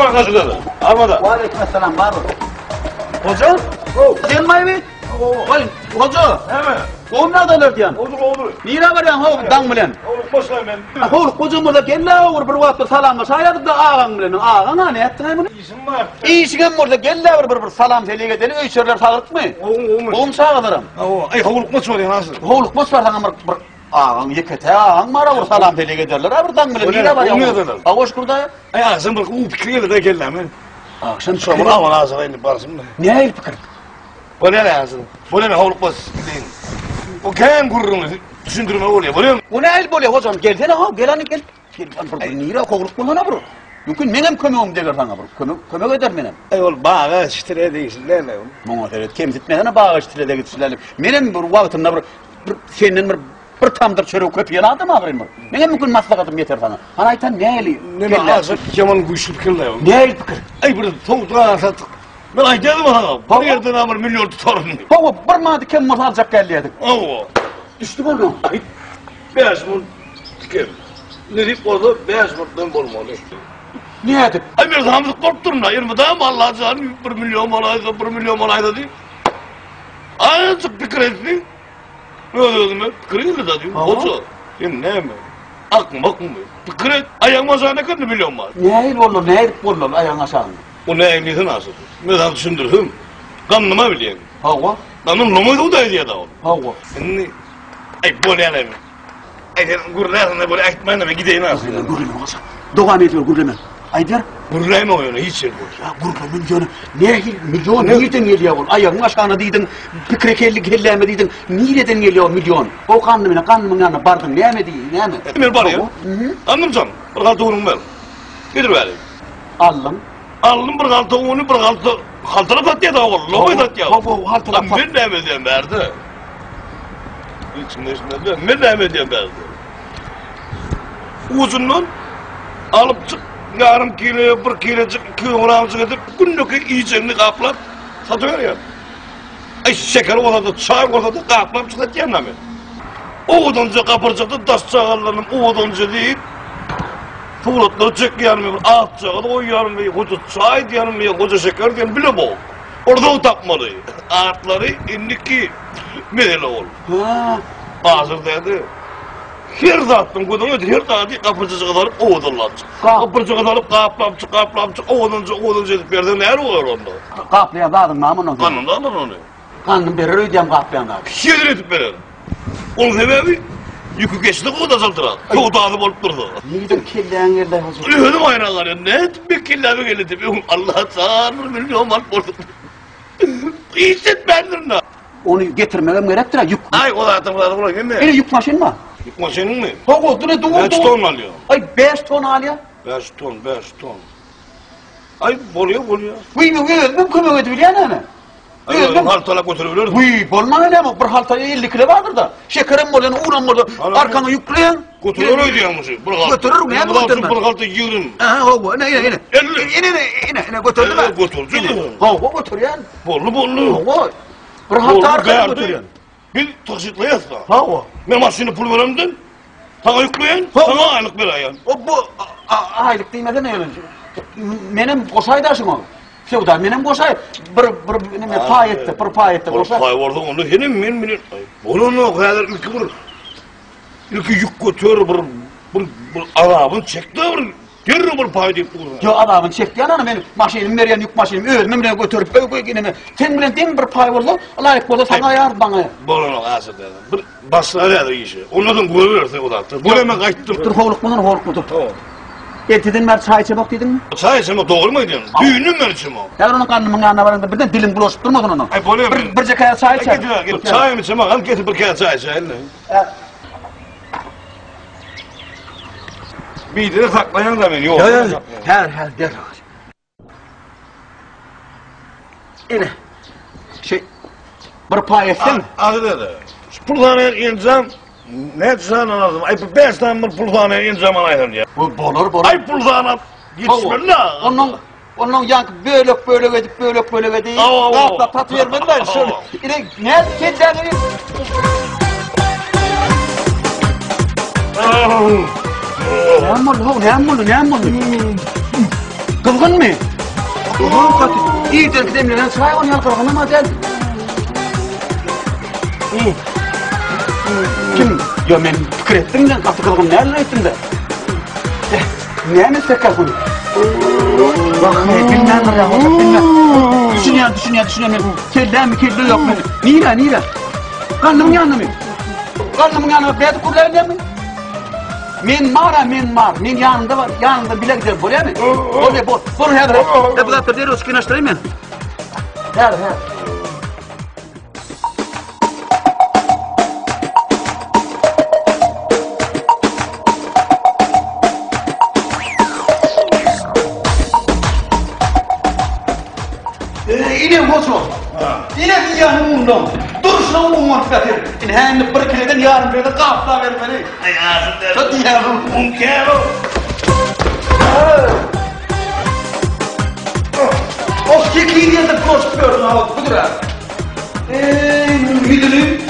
arkasında. Armada. Aleykümselam var. Hoca? Sen mi? Vay hoca. Hemen. O nerede alır diyen? Olur. Nire var yan ho dang bilen. Olur başlayayım ben. Ho hocam burada gelle olur bir vakit salam şayad da ağam bilen. Ağana ne ettin bunu? İşim var. İşigem burada gelle bir salam seliye deli öýçerler sağlık mı? Oğum sağlarım. Ay havuluk maç var ya nasıl? Hoğluk mu var hanım bir ağam yekete ağam mara vur salam seliye derler. Bir dang bilen nire var ya. Ağoş kurda. Ay ağzım bir u fikriyle de geldi hemen. Akşam Sonra aman ağzına indi barsın. ne el fikir? Bu ne lazım? Bu ne havuluk maç değil. O kendi gururunu düşündürme oluyor. Biliyor musun? Bu ne el böyle hocam gelsene ha gelani gel. Nire hoğluk mu lan bro? Mümkün menem kömüğüm deger sana bro. Kömük eder menem. Ay ol bağa şitire değilsin ne ne? Mona teret kemsitmeden bağıştırı da gitsinler. Menem bir vaqtımda bir senin bir tamdır çörek köpüyen adam ağrıyım mı? Menem mümkün maslahatım yeter sana. Ana aytan ne eli? Ne ağzı Kemal güçlü fikirle. Ne el fikir? Ay bir soğukta sattık. Ben ay dedim ha. Bir yerden amır milyon tutarım. Baba bir madde kim mal alacak geldi. Allah. Düştü bunu. Ay beyaz mı? Kim? Ne deyip orada beyaz mı? Olmalı. Ne edip? Ay bir zamızı korkturun da 20 daha mı Allah canı 1 milyon malayda 1 milyon malayda değil. Azıcık fikir etsin. Ne oluyor ben? Fikir de diyor. Hoca. Sen ne mi? Akım. Fikir et. Ayağıma sana ne kadar milyon var? Ne el olur ne el olur ayağın aşağına. O ne ehlisin nasıl? Ben düşündürüm. Kanlıma bileyim. Hava. Kanım nomaydı o da hediye da oldu. Hava. Şimdi ay böyle yani. Ay sen gururlarına böyle aytmayın ve gideyim aslında. Gurulma olsa. Doğan ediyor gurulma. Aydır. Gururlayma oyunu hiç şey bu. Ya gurulma milyonu. Milyon nereden geliyor? Ayağın aşağına dedin. Fikre kelleme dedin. Nereden geliyor milyon? O kanımın yanına bardın. Ne mi değil? Ne mi? Emir var ya. Anlamcan. Bir kalta unum ver. Getir vereyim. Aldım. Aldım bir kalta unu bir kalta. Kaltana tatlıya da olur. Lobayı tatlıya. Baba haltına Lan bir ne medyen verdi. İçinde bir ne medyen verdi. Ucundan alıp çık. Yarım kilo, 1 kilocuk, 2 kilogramcık edip günlük yiyeceğini kaplayıp satıyor ya. Ay şeker orada, çay orada kaplayıp çıkart mi? Oğudunca kapıracaktı, taş çağırlarım oğudunca deyip tuğlatları çek yanmıyor, ağaç çağırdı, o yanmıyor, koca çay yanmıyor, koca şeker diyen bile bu. Orada o tapmalı. Ağaçları indiki medeli ol. Hazır dedi. Her zattın kodunu her zattı kapıcıcı kadar oğudurlanacak. Kapıcıcı kadar kaplamcı, oğudunca edip verdi, ne olur onda? Kaplayan dağdım namın Kanında alır onu. Kanım verir ödeyem kaplayan dağdım. Şiir edip verir. Onun sebebi yükü geçti o da saltırak. O dağılıp olup durdu. Neydim kelleyen yerler hocam? Ölüyordum aynalar ya. Ne ettim bir killemi geldi. Allah tanrı milyon mal bordum. İşitmendin de. Onu getirmem gerektir yük. Ay o da hatırladım. Ele yük maşin mi? Yük maşinin mi? Hogo dur dur. 5 ton alıyor. Ay 5 ton alıyor. 5 ton. Ay boluyor. Mümkün mü ödü yani mi? Ay haltala götürebilirdim. Uy, bolma öyle mi? Bir haltaya 50 kilo vardır da. Şekerim olan, uğram olan, arkana yükleyen. Götürür öyle diyormuşum. Götürür mü? Yani götürmez. Bir halta yığırın. Aha, hogo, ne götürdü mü? Götürdü. Hogo götür yani. Bollu. Hogo. Bir halta arkana götürüyor. Bir taksitle yazsa. Hogo. Ben maşını pul veremdin. Sana yükleyen, sana aylık veren. O bu aylık değmeden ne olur? Benim koşaydaşım o. Şurada benim koşay bir payette koşay. Pay vardı onu henim men. Bunu o kadar ilki yük götür bir arabın çekti bir pay deyip durdu. Yo adamın çekti ana benim maşinim veriyen yük maşinim ölmem ne götürüp yine sen bilen dem bir pay vardı. Layık oldu sana yar bana. Bunu asıl dedim. Bir başları işi. Ondan gurur o da. Bu hemen kaçtım. Dur hoğluk mu? Tamam. Erteden mer çay içe bak dedin mi? Çay içme doğru mu dedin? Düğünün mü içme o? Ya onun kanımın yanına varında birden dilim bulaşıp durmadın onu. Ay böyle bir cekaya çay içe. Git çay mı içme? Al getir bir kere çay içe eline. Bir de saklayan da beni yok. Her der. İne. Bir pay etsin. Adı dedi. Pulhaneye ineceğim. Ne sen anladım? Ay 5 tane bir pulhaneye ineceğim anaydım ya. Bu bolur. Ay pulhana gitsin la. Onun yankı böyle edip. Kapla tat vermedi de şöyle. İne ne kendini. Ne yapmalı? Kız Kızgın mı? Oha katı. İyi der kidemlenen çay on yalqırğına mı gel? Kim? Ya men fikir ettim de katı kılgım nerede ettim de? Neyme sekar bunu? Bak bilmem ya bilmem. Düşünüyorum. Kelle mi kelle yok mu? Nira. Kanımın yanına mı? Kanımın yanına beyat kurlar mı? Men var. Men yanında var. Yanında bile gider. Buraya mı? Oraya bol. Bol hedir. Deputat der o kinaştırayım ben. Her. İne bozu. İne dünyanın bundan. Duruşuna umman katir. İnhen bir kileden yarın bir de kapla ver beni. Ayağını der. Hadi yavrum. Unkero. O kekliği diye de koşturuyorsun hava kudura. Müdürüm.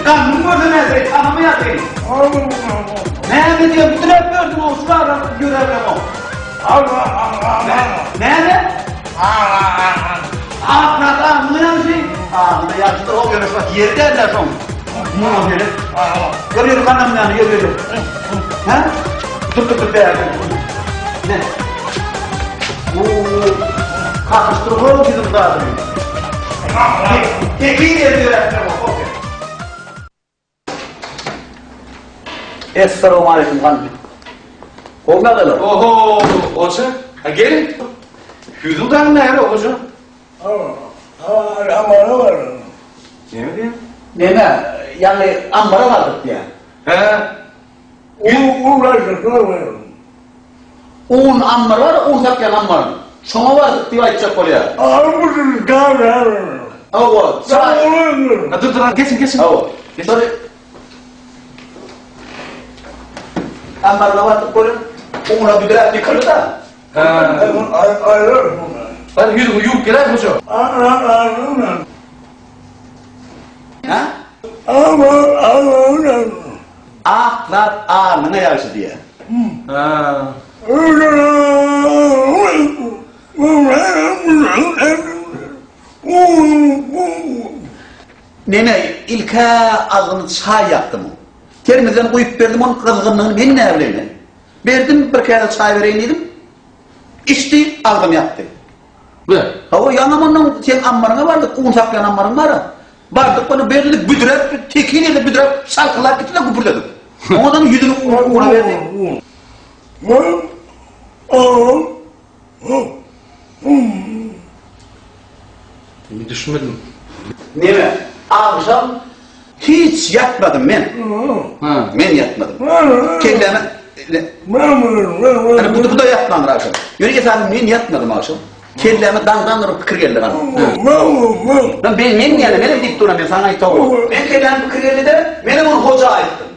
Kanım burada nerede? Kanımı yatayım. Nerede diyor? Bütün hep gördüm o sularla görevlem o. Nerede? Ağzına şey. Ağzına yaşlı o görüş bak yeri derler son. Muğla böyle. Görüyorum kanım yani görüyorum. Ha? Dur be. Ne? Kakıştırıp oğlum bizim dağıtım. Tekliği yeri öğretmen o. Esselamu aleyküm kanım. Olma kadar. Oho, olsa. Ha gelin. Yüzülden ne yani olacak? Amara var. Ne mi diyeyim? Neme, yani ambara vardık diye. He. Uğraştık var. Un ambar var, un yapyan ambar. Şoma vardık diye aytacak oraya. Ağabeyim kahve. Ava, Sağ olun. Ha dur lan kesin. ava. Sonra ambarına vardık oraya. Una bir biraz yıkıldı da. Ha. Aylar bunlar. Hadi yürü yuk gel hoca. Ha? Ağabeyim. Aklar ağrına yarışı diye. Ha. Nene ilke ağzını çay yaptım. Termizden koyup verdim onun kızgınlığını benim evliliğine. Verdim bir kere çay vereyim dedim. İçti ağzım yaptı. Ver. Hava yanımından sen ammarına vardık, un saklayan ammarın var. Vardık onu verdik büdürep, tekiyle büdürep salkılar gitti de kupurladık. Ondan yüzünü una verdi. Bir düşünmedim. Neme? Akşam hiç yatmadım ben. Ha. Ben yatmadım. Kelleme... Hani bu da yatmadım akşam. Yürü git abi ben yatmadım akşam. Kelleme dandanırıp fikir geldi bana. Lan benim yani benim dik duran ben sana ait oğlum. Ben kelleme fikir geldi de benim onu hoca aittim.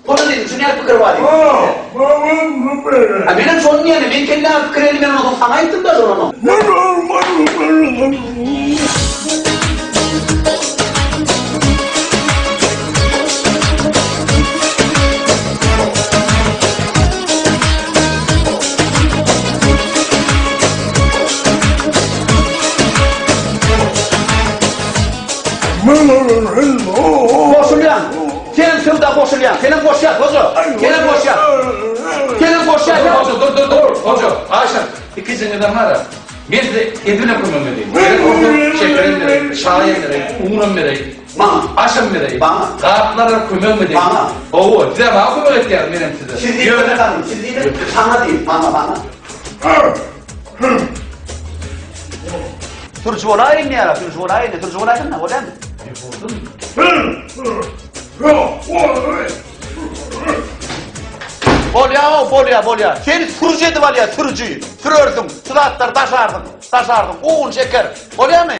Hoca dedim şunu yap fikir var dedim. Ha benim sonun yani ben kelleme fikir geldi ben onu sana aittim da onu. Koşulayan. Senin sırda koşulayan. Senin koşuyan hoca. Senin koşuyan. Senin koşuyan. Hoca dur. Hoca. Ayşen. İki cengadan var ya. Ben de evine koymam vereyim. Ben orada şekerim vereyim. Şahin vereyim. Unum vereyim. Bana. Aşım vereyim. Bana. Dağıtlara koymam vereyim. Bana. Oo. Size bana koymam vereyim benim size. Siz değil öyle kalın. Siz değil de sana değil. Bana. Turcu olayım ne ya? Turcu olayım ne? Olayım mı? Bolya. Seni turcu edi var ya, turcuyu. Sürürdün, sulatlar taşardın. Un şeker. Bolya mı?